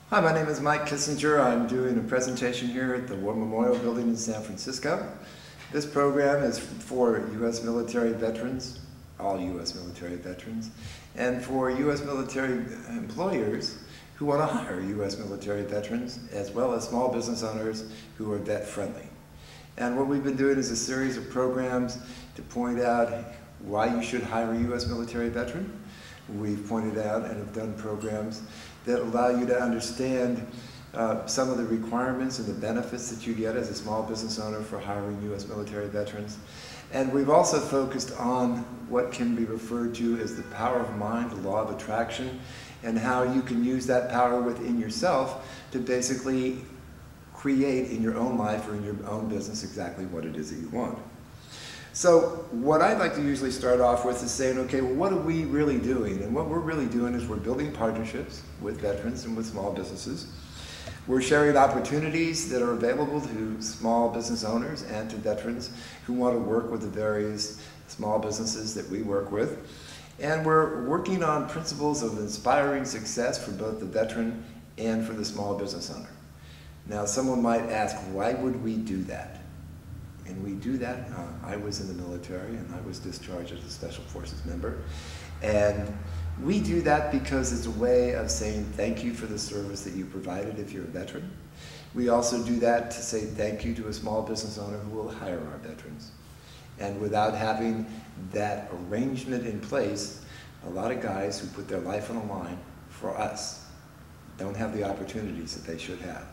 Hi, my name is Mike Kissinger. I'm doing a presentation here at the War Memorial Building in San Francisco. This program is for U.S. military veterans, all U.S. military veterans, and for U.S. military employers who want to hire U.S. military veterans, as well as small business owners who are vet-friendly. And what we've been doing is a series of programs to point out why you should hire a U.S. military veteran. We've pointed out and have done programs that allow you to understand some of the requirements and the benefits that you get as a small business owner for hiring U.S. military veterans. And we've also focused on what can be referred to as the power of mind, the law of attraction, and how you can use that power within yourself to basically create in your own life or in your own business exactly what it is that you want. So what I'd like to usually start off with is saying, okay, well, what are we really doing? And what we're really doing is we're building partnerships with veterans and with small businesses. We're sharing opportunities that are available to small business owners and to veterans who want to work with the various small businesses that we work with. And we're working on principles of inspiring success for both the veteran and for the small business owner. Now, someone might ask, why would we do that? And we do that. I was in the military and I was discharged as a Special Forces member. And we do that because it's a way of saying thank you for the service that you provided if you're a veteran. We also do that to say thank you to a small business owner who will hire our veterans. And without having that arrangement in place, a lot of guys who put their life on the line for us don't have the opportunities that they should have.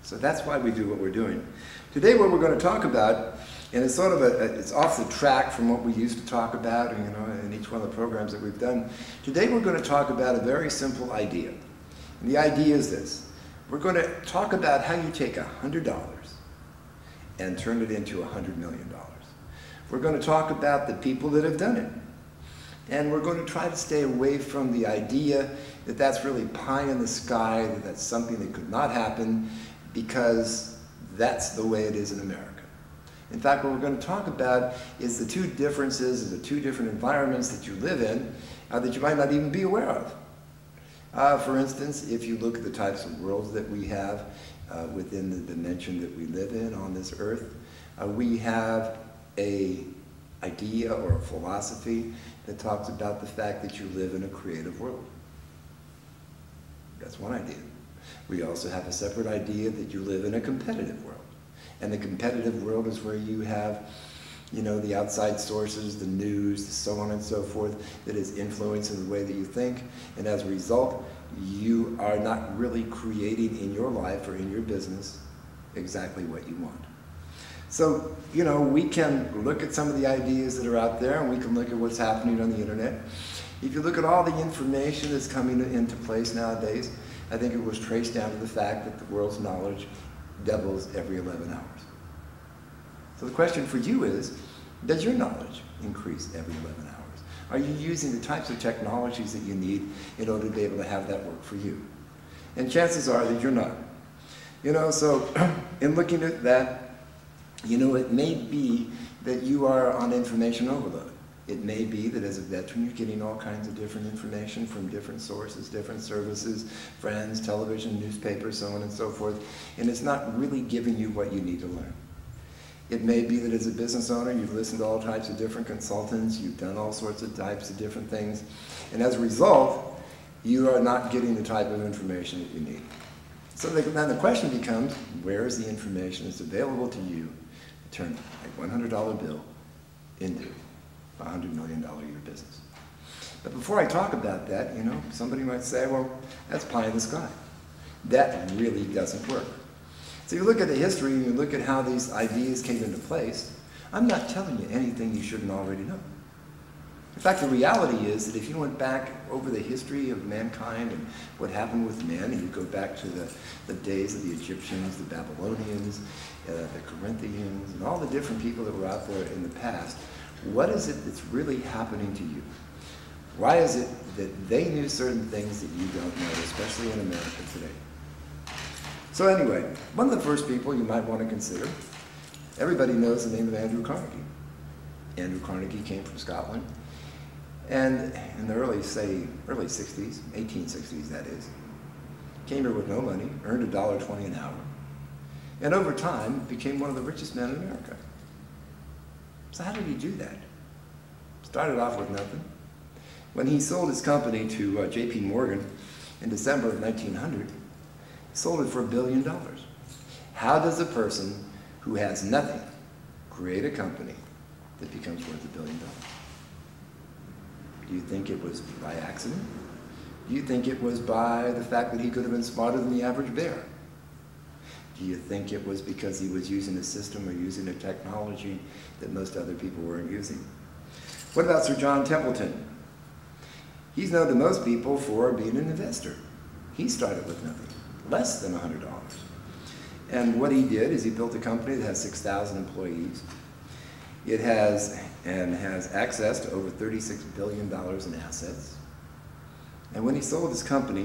So that's why we do what we're doing. Today what we're going to talk about, and it's sort of it's off the track from what we used to talk about, in each one of the programs that we've done. Today we're going to talk about a very simple idea. And the idea is this. We're going to talk about how you take $100 and turn it into $100 million. We're going to talk about the people that have done it. And we're going to try to stay away from the idea that that's really pie in the sky, that that's something that could not happen, because that's the way it is in America. In fact, what we're going to talk about is the two differences, the two different environments that you live in that you might not even be aware of. For instance, if you look at the types of worlds that we have within the dimension that we live in on this earth, we have an idea or a philosophy that talks about the fact that you live in a creative world. That's one idea. We also have a separate idea that you live in a competitive world. And the competitive world is where you have, the outside sources, the news, so on and so forth, that is influencing the way that you think. And as a result, you are not really creating in your life or in your business exactly what you want. So, we can look at some of the ideas that are out there, and we can look at what's happening on the internet. If you look at all the information that's coming into place nowadays, I think it was traced down to the fact that the world's knowledge doubles every 11 hours. So the question for you is, does your knowledge increase every 11 hours? Are you using the types of technologies that you need in order to be able to have that work for you? And chances are that you're not. So in looking at that, it may be that you are on information overload. It may be that as a veteran, you're getting all kinds of different information from different sources, different services, friends, television, newspapers, so on and so forth, and it's not really giving you what you need to learn. It may be that as a business owner, you've listened to all types of different consultants, you've done all sorts of types of different things, and as a result, you are not getting the type of information that you need. So then the question becomes, where is the information that's available to you to turn a $100 bill into a $100 million a year business? But before I talk about that, somebody might say, well, that's pie in the sky. That really doesn't work. So you look at the history and you look at how these ideas came into place, I'm not telling you anything you shouldn't already know. In fact, the reality is that if you went back over the history of mankind and what happened with man, and you go back to the days of the Egyptians, the Babylonians, the Corinthians, and all the different people that were out there in the past, what is it that's really happening to you? Why is it that they knew certain things that you don't know, especially in America today? So anyway, one of the first people you might want to consider, everybody knows the name of Andrew Carnegie. Andrew Carnegie came from Scotland. And in the early 60s, 1860s that is, came here with no money, earned $1.20 an hour, and over time became one of the richest men in America. So how did he do that? Started off with nothing. When he sold his company to J.P. Morgan in December of 1900, he sold it for $1 billion. How does a person who has nothing create a company that becomes worth $1 billion? Do you think it was by accident? Do you think it was by the fact that he could have been smarter than the average bear? Do you think it was because he was using a system or using a technology that most other people weren't using? What about Sir John Templeton? He's known to most people for being an investor. He started with nothing, less than $100. And what he did is he built a company that has 6,000 employees. It has access to over $36 billion in assets. And when he sold his company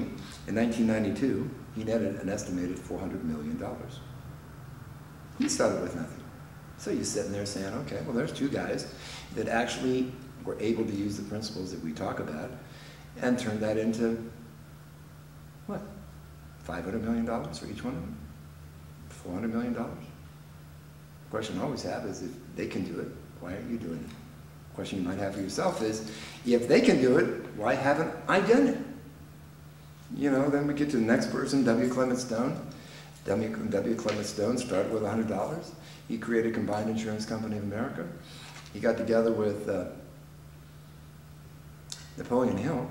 in 1992, he netted an estimated $400 million. He started with nothing. So you're sitting there saying, okay, well, there's two guys that actually were able to use the principles that we talk about and turn that into, what, $500 million for each one of them? $400 million? The question I always have is, if they can do it, why aren't you doing it? The question you might have for yourself is, if they can do it, why haven't I done it? You know, then we get to the next person, W. Clement Stone. W. Clement Stone started with $100. He created Combined Insurance Company of America. He got together with Napoleon Hill.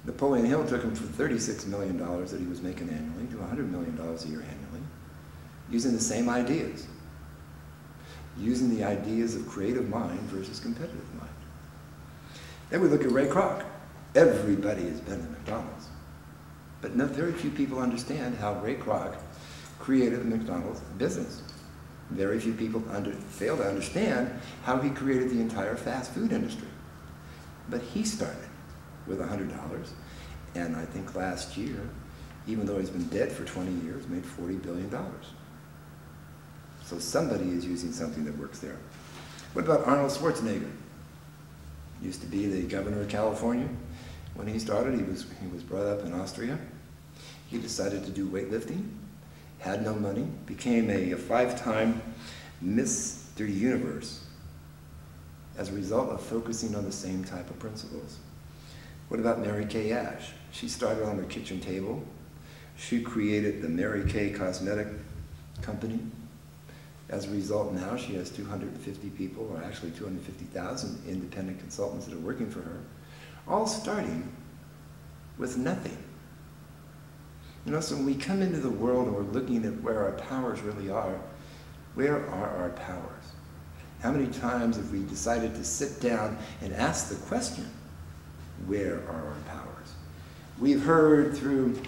Napoleon Hill took him from $36 million that he was making annually to $100 million a year annually, using the same ideas. Using the ideas of creative mind versus competitive mind. Then we look at Ray Kroc. Everybody has been to McDonald's. But very few people understand how Ray Kroc created the McDonald's business. Very few people fail to understand how he created the entire fast food industry. But he started with $100, and I think last year, even though he's been dead for 20 years, made $40 billion. So somebody is using something that works there. What about Arnold Schwarzenegger? Used to be the governor of California. When he started, he was brought up in Austria. He decided to do weightlifting, had no money, became a 5-time Mr. Universe as a result of focusing on the same type of principles. What about Mary Kay Ash? She started on her kitchen table. She created the Mary Kay Cosmetic Company. As a result, now she has 250 people, or actually 250,000 independent consultants that are working for her, all starting with nothing. You know, so when we come into the world and we're looking at where our powers really are, where are our powers? How many times have we decided to sit down and ask the question, where are our powers? We've heard through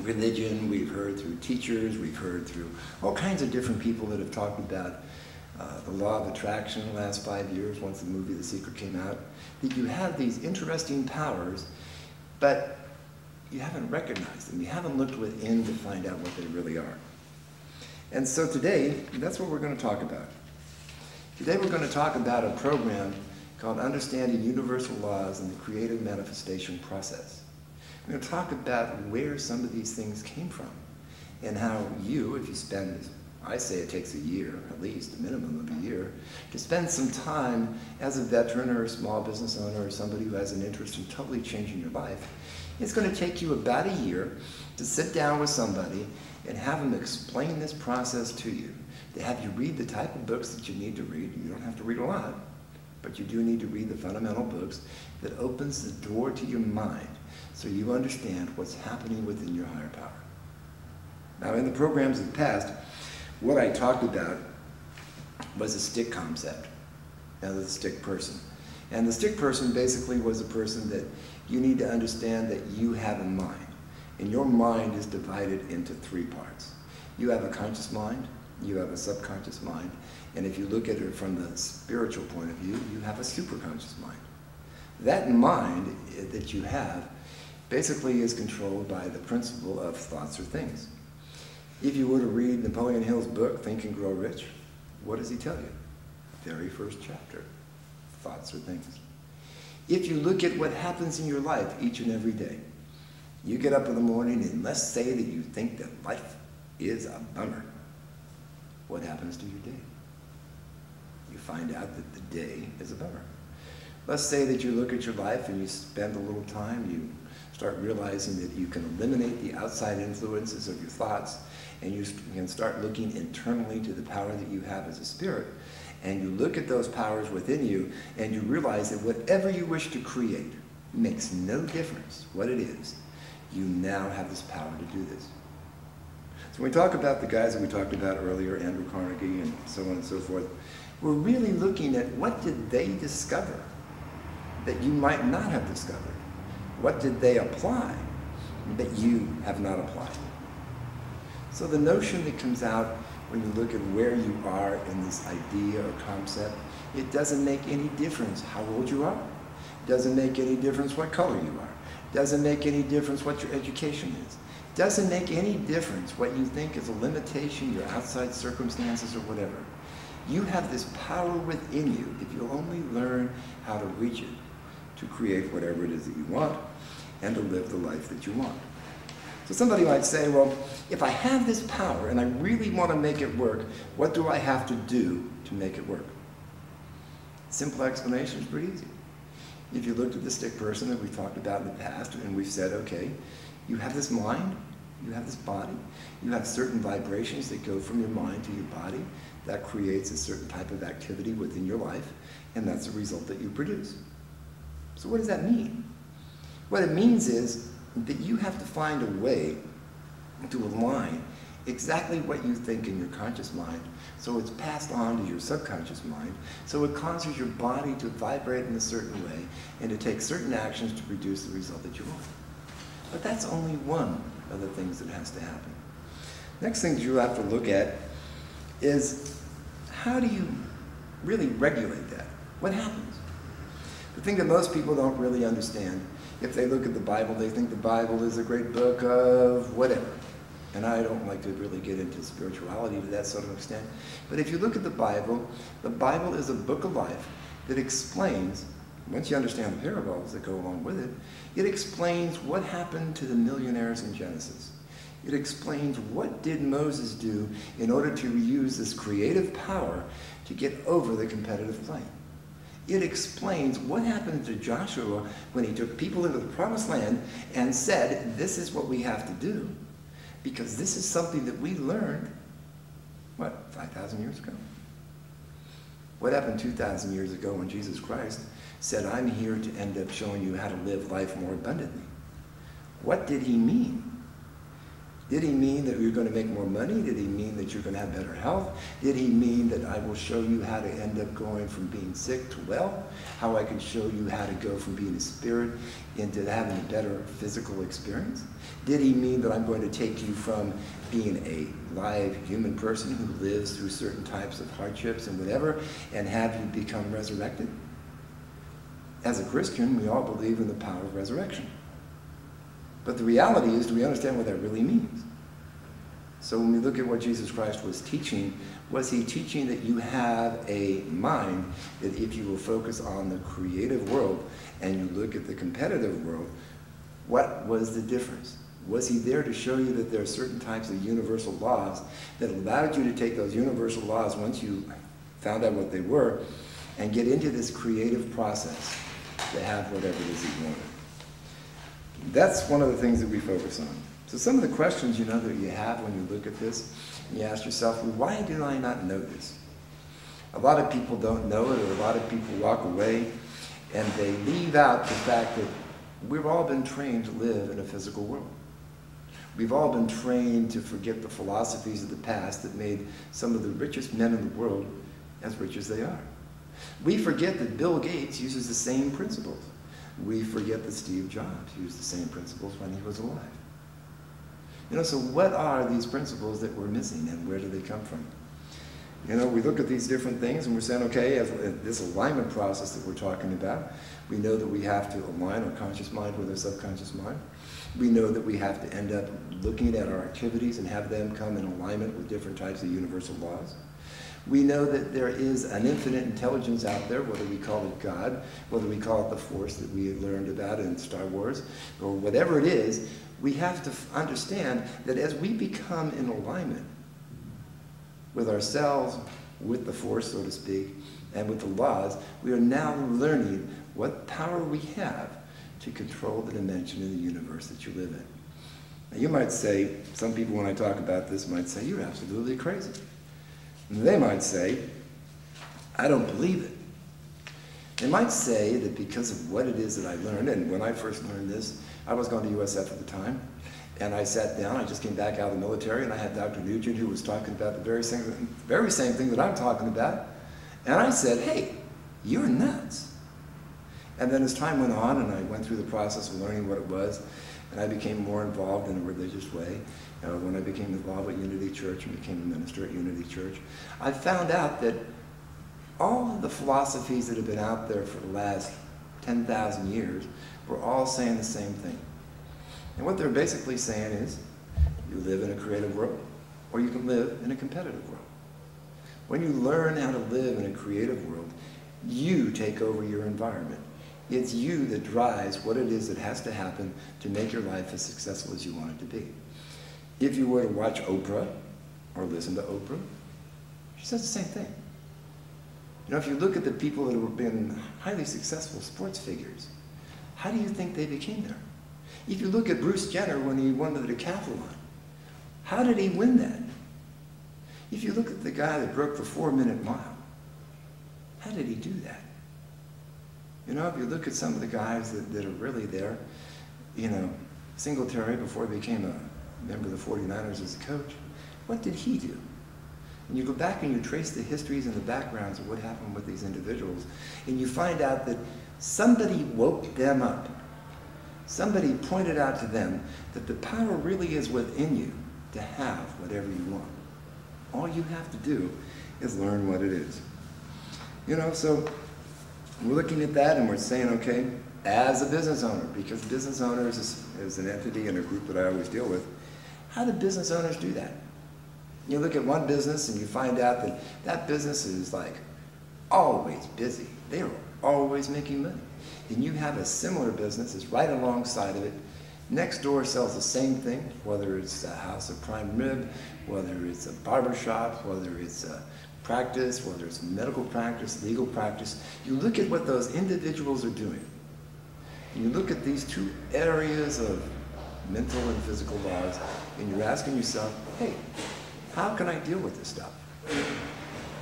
religion, we've heard through teachers, we've heard through all kinds of different people that have talked about the law of attraction in the last 5 years, once the movie The Secret came out, that you have these interesting powers, but you haven't recognized them. You haven't looked within to find out what they really are. And so today, that's what we're going to talk about. Today we're going to talk about a program called Understanding Universal Laws and the Creative Manifestation Process. We're going to talk about where some of these things came from and how you, if you spend, I say it takes a year, at least a minimum of a year, to spend some time as a veteran or a small business owner or somebody who has an interest in totally changing your life. It's going to take you about a year to sit down with somebody and have them explain this process to you, to have you read the type of books that you need to read. You don't have to read a lot, but you do need to read the fundamental books that opens the door to your mind so you understand what's happening within your higher power. Now, in the programs of the past, what I talked about was a stick concept, and the stick person. And the stick person basically was a person that you need to understand that you have a mind. And your mind is divided into 3 parts. You have a conscious mind, you have a subconscious mind, and if you look at it from the spiritual point of view, you have a superconscious mind. That mind that you have basically is controlled by the principle of thoughts or things. If you were to read Napoleon Hill's book, Think and Grow Rich, what does he tell you? Very first chapter, thoughts or things. If you look at what happens in your life each and every day, You get up in the morning and let's say that you think that life is a bummer. What happens to your day? You find out that the day is a bummer. Let's say that you look at your life and you spend a little time, you start realizing that you can eliminate the outside influences of your thoughts, and you can start looking internally to the power that you have as a spirit, and you look at those powers within you, and you realize that whatever you wish to create makes no difference what it is. You now have this power to do this. So when we talk about the guys that we talked about earlier, Andrew Carnegie and so on and so forth, we're really looking at what did they discover that you might not have discovered? What did they apply that you have not applied? So the notion that comes out when you look at where you are in this idea or concept, it doesn't make any difference how old you are. It doesn't make any difference what color you are. It doesn't make any difference what your education is. It doesn't make any difference what you think is a limitation, your outside circumstances or whatever. You have this power within you if you only learn how to reach it, to create whatever it is that you want and to live the life that you want. So somebody might say, well, if I have this power and I really want to make it work, what do I have to do to make it work? Simple explanation is pretty easy. If you looked at the stick person that we've talked about in the past and we've said, okay, you have this mind, you have this body, you have certain vibrations that go from your mind to your body that creates a certain type of activity within your life, and that's the result that you produce. So what does that mean? What it means is that you have to find a way to align exactly what you think in your conscious mind so it's passed on to your subconscious mind, so it causes your body to vibrate in a certain way and to take certain actions to produce the result that you want. But that's only one of the things that has to happen. Next thing you have to look at is how do you really regulate that? What happens? The thing that most people don't really understand, if they look at the Bible, they think the Bible is a great book of whatever. And I don't like to really get into spirituality to that sort of extent. But if you look at the Bible is a book of life that explains, once you understand the parables that go along with it, it explains what happened to the millionaires in Genesis. It explains what did Moses do in order to use this creative power to get over the competitive plane. It explains what happened to Joshua when he took people into the promised land and said, this is what we have to do, because this is something that we learned, 5,000 years ago? What happened 2,000 years ago when Jesus Christ said, I'm here to end up showing you how to live life more abundantly? What did he mean? Did he mean that you're going to make more money? Did he mean that you're going to have better health? Did he mean that I will show you how to end up going from being sick to well? How I can show you how to go from being a spirit into having a better physical experience? Did he mean that I'm going to take you from being a live human person who lives through certain types of hardships and whatever, and have you become resurrected? As a Christian, we all believe in the power of resurrection. But the reality is, do we understand what that really means? So when we look at what Jesus Christ was he teaching that you have a mind that if you will focus on the creative world and you look at the competitive world, what was the difference? Was he there to show you that there are certain types of universal laws that allowed you to take those universal laws once you found out what they were and get into this creative process to have whatever it is that you wanted? That's one of the things that we focus on. So some of the questions, that you have when you look at this, and you ask yourself, well, why do I not know this? A lot of people don't know it, or a lot of people walk away, and they leave out the fact that we've all been trained to live in a physical world. We've all been trained to forget the philosophies of the past that made some of the richest men in the world as rich as they are. We forget that Bill Gates uses the same principles. We forget that Steve Jobs used the same principles when he was alive. So what are these principles that we're missing, and where do they come from? We look at these different things and we're saying, okay, as this alignment process that we're talking about, we know that we have to align our conscious mind with our subconscious mind. We know that we have to end up looking at our activities and have them come in alignment with different types of universal laws. We know that there is an infinite intelligence out there, whether we call it God, whether we call it the Force that we learned about in Star Wars, or whatever it is. We have to understand that as we become in alignment with ourselves, with the Force, so to speak, and with the laws, we are now learning what power we have to control the dimension of the universe that you live in. Now you might say, some people when I talk about this might say, you're absolutely crazy. And they might say, I don't believe it. They might say that because of what it is that I learned, and when I first learned this, I was going to USF at the time, and I sat down, I just came back out of the military, and I had Dr. Nugent who was talking about the very same thing that I'm talking about, and I said, hey, you're nuts. And then as time went on, and I went through the process of learning what it was, and I became more involved in a religious way. When I became involved with Unity Church and became a minister at Unity Church, I found out that all of the philosophies that have been out there for the last 10,000 years were all saying the same thing. And what they're basically saying is, you live in a creative world, or you can live in a competitive world. When you learn how to live in a creative world, you take over your environment. It's you that drives what it is that has to happen to make your life as successful as you want it to be. If you were to watch Oprah or listen to Oprah, she says the same thing. You know, if you look at the people that have been highly successful sports figures, how do you think they became there? If you look at Bruce Jenner when he won the decathlon, how did he win that? If you look at the guy that broke the 4-minute mile, how did he do that? You know, if you look at some of the guys that are really there, you know, Singletary, before he became a member of the 49ers as a coach, what did he do? And you go back and you trace the histories and the backgrounds of what happened with these individuals, and you find out that somebody woke them up. Somebody pointed out to them that the power really is within you to have whatever you want. All you have to do is learn what it is. You know, so we're looking at that and we're saying, okay, as a business owner, because business owners is an entity and a group that I always deal with, how do business owners do that? You look at one business and you find out that that business is like always busy. They are always making money. And you have a similar business that's right alongside of it. Next door sells the same thing, whether it's a house of prime rib, whether it's a barber shop, whether it's a practice, whether it's medical practice, legal practice. You look at what those individuals are doing. And you look at these two areas of mental and physical laws, and you're asking yourself, hey, how can I deal with this stuff?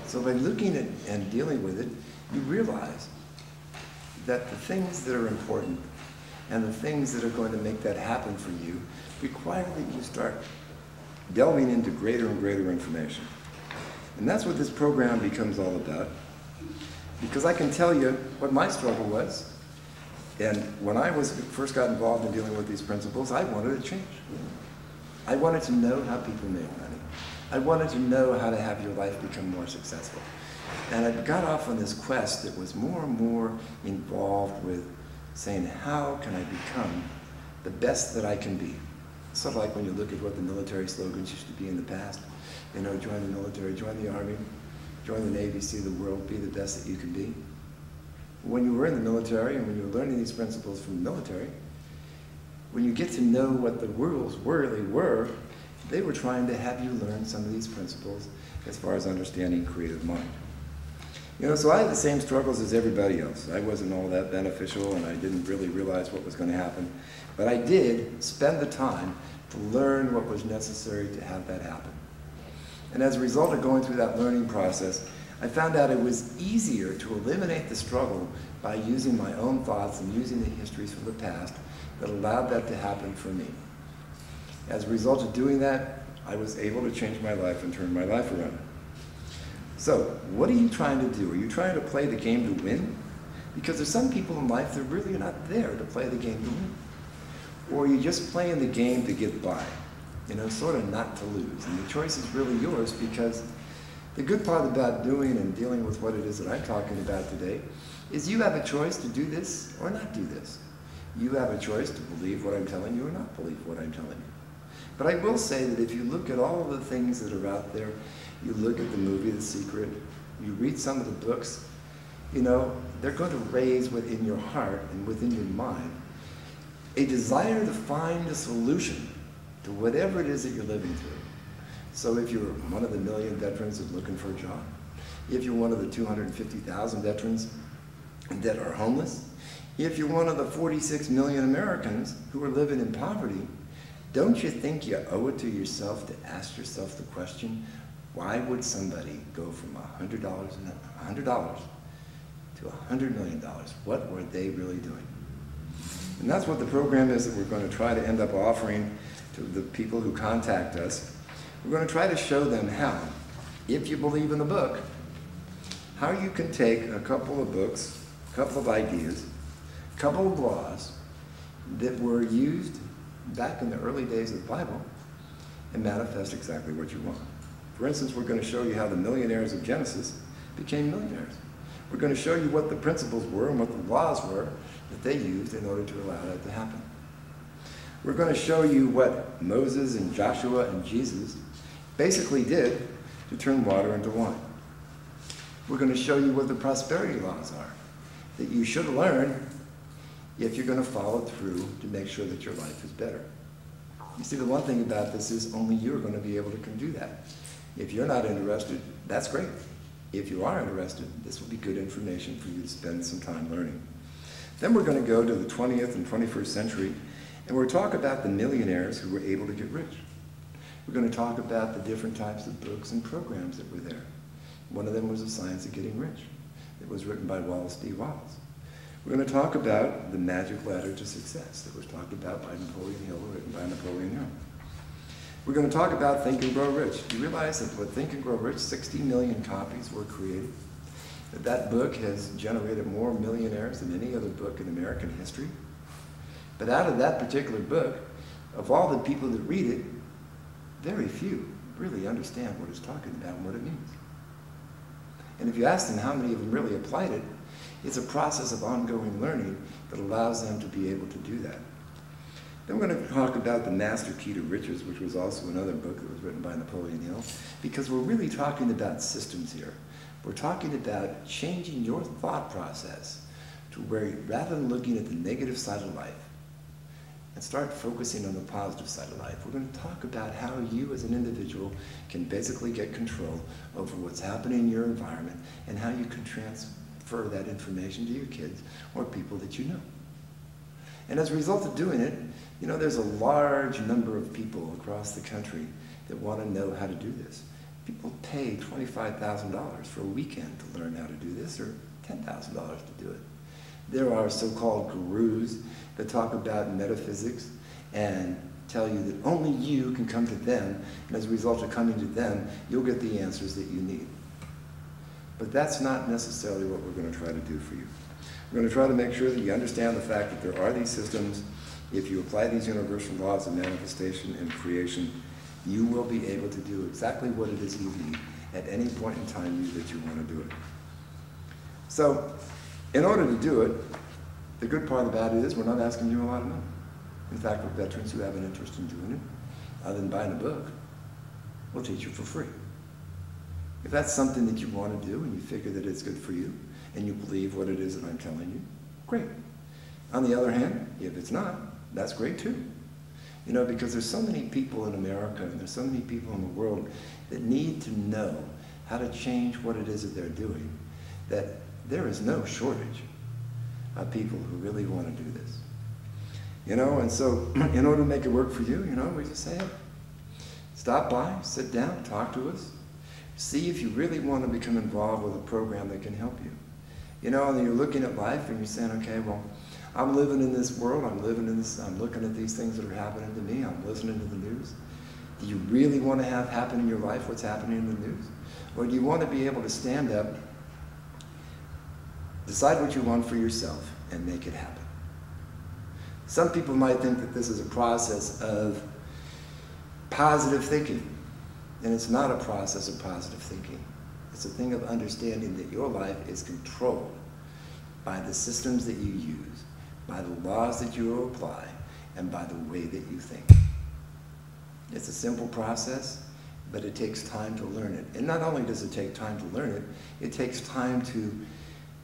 So by looking at and dealing with it, you realize that the things that are important and the things that are going to make that happen for you require that you start delving into greater and greater information. And that's what this program becomes all about. Because I can tell you what my struggle was. And when I first got involved in dealing with these principles, I wanted to change. I wanted to know how people make money. I wanted to know how to have your life become more successful. And I got off on this quest that was more and more involved with saying, how can I become the best that I can be? Sort of like when you look at what the military slogans used to be in the past. You know, join the military, join the Army, join the Navy, see the world, be the best that you can be. When you were in the military and when you were learning these principles from the military, when you get to know what the rules really were, they were trying to have you learn some of these principles as far as understanding creative mind. You know, so I had the same struggles as everybody else. I wasn't all that beneficial and I didn't really realize what was going to happen. But I did spend the time to learn what was necessary to have that happen. And as a result of going through that learning process, I found out it was easier to eliminate the struggle by using my own thoughts and using the histories from the past that allowed that to happen for me. As a result of doing that, I was able to change my life and turn my life around. So, what are you trying to do? Are you trying to play the game to win? Because there's some people in life that really are not there to play the game to win. Or are you just playing the game to get by? You know, sort of not to lose. And the choice is really yours, because the good part about doing and dealing with what it is that I'm talking about today is you have a choice to do this or not do this. You have a choice to believe what I'm telling you or not believe what I'm telling you. But I will say that if you look at all of the things that are out there, you look at the movie The Secret, you read some of the books, you know, they're going to raise within your heart and within your mind a desire to find a solution to whatever it is that you're living through. So if you're one of the 1 million veterans that's looking for a job, if you're one of the 250,000 veterans that are homeless, if you're one of the 46 million Americans who are living in poverty, don't you think you owe it to yourself to ask yourself the question, why would somebody go from $100 to $100 million? What were they really doing? And that's what the program is that we're going to try to end up offering to the people who contact us. We're going to try to show them how, if you believe in the book, how you can take a couple of books, a couple of ideas, a couple of laws that were used back in the early days of the Bible and manifest exactly what you want. For instance, we're going to show you how the millionaires of Genesis became millionaires. We're going to show you what the principles were and what the laws were that they used in order to allow that to happen. We're going to show you what Moses and Joshua and Jesus basically did to turn water into wine. We're going to show you what the prosperity laws are that you should learn if you're going to follow through to make sure that your life is better. You see, the one thing about this is only you are going to be able to do that. If you're not interested, that's great. If you are interested, this will be good information for you to spend some time learning. Then we're going to go to the 20th and 21st century, and we'll talk about the millionaires who were able to get rich. We're going to talk about the different types of books and programs that were there. One of them was The Science of Getting Rich. It was written by Wallace D. Wallace. We're going to talk about the Magic Ladder to Success that was talked about by Napoleon Hill, written by Napoleon Hill. We're going to talk about Think and Grow Rich. You realize that with Think and Grow Rich, 60 million copies were created. That book has generated more millionaires than any other book in American history. But out of that particular book, of all the people that read it, very few really understand what it's talking about and what it means. And if you ask them how many of them really applied it, it's a process of ongoing learning that allows them to be able to do that. Then we're going to talk about The Master Key to Riches, which was also another book that was written by Napoleon Hill, because we're really talking about systems here. We're talking about changing your thought process to where, rather than looking at the negative side of life, and start focusing on the positive side of life. We're going to talk about how you as an individual can basically get control over what's happening in your environment and how you can transfer that information to your kids or people that you know. And as a result of doing it, you know, there's a large number of people across the country that want to know how to do this. People pay $25,000 for a weekend to learn how to do this, or $10,000 to do it. There are so-called gurus that talk about metaphysics and tell you that only you can come to them, and as a result of coming to them, you'll get the answers that you need. But that's not necessarily what we're going to try to do for you. We're going to try to make sure that you understand the fact that there are these systems. If you apply these universal laws of manifestation and creation, you will be able to do exactly what it is you need at any point in time that you want to do it. So, in order to do it, the good part about it is we're not asking you a lot of money. In fact, for veterans who have an interest in doing it, other than buying a book, we'll teach you for free. If that's something that you want to do and you figure that it's good for you and you believe what it is that I'm telling you, great. On the other hand, if it's not, that's great too. You know, because there's so many people in America and there's so many people in the world that need to know how to change what it is that they're doing, that there is no shortage of people who really want to do this. You know, and so in order to make it work for you, you know, we just say, hey, stop by, sit down, talk to us, see if you really want to become involved with a program that can help you. You know, and you're looking at life and you're saying, okay, well, I'm living in this world, I'm looking at these things that are happening to me, I'm listening to the news. Do you really want to have happen in your life what's happening in the news? Or do you want to be able to stand up, decide what you want for yourself, and make it happen? Some people might think that this is a process of positive thinking, and it's not a process of positive thinking. It's a thing of understanding that your life is controlled by the systems that you use, by the laws that you apply, and by the way that you think. It's a simple process, but it takes time to learn it. And not only does it take time to learn it, it takes time to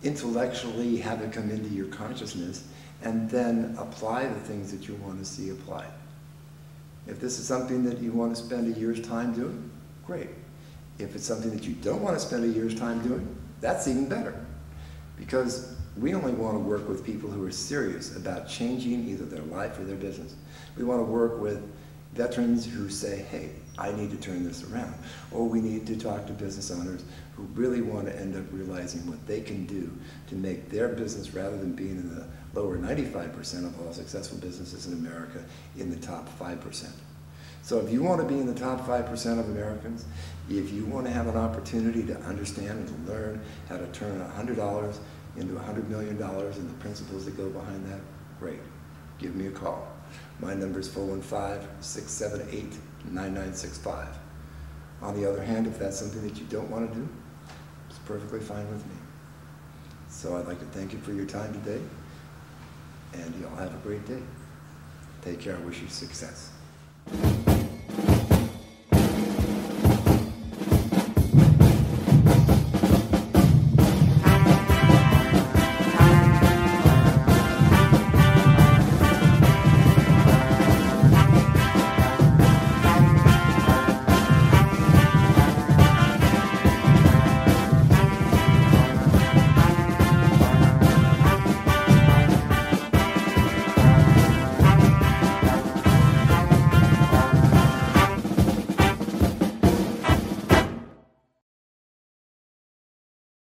intellectually have it come into your consciousness and then apply the things that you want to see applied. If this is something that you want to spend a year's time doing, great. If it's something that you don't want to spend a year's time doing, that's even better. Because we only want to work with people who are serious about changing either their life or their business. We want to work with veterans who say, hey, I need to turn this around. Or we need to talk to business owners who really want to end up realizing what they can do to make their business, rather than being in the lower 95% of all successful businesses in America, in the top 5%. So if you want to be in the top 5% of Americans, if you want to have an opportunity to understand and learn how to turn $100 into $100 million and the principles that go behind that, great. Give me a call. My number is 415-678-9965. On the other hand, if that's something that you don't want to do, it's perfectly fine with me. So I'd like to thank you for your time today, and y'all have a great day. Take care. I wish you success.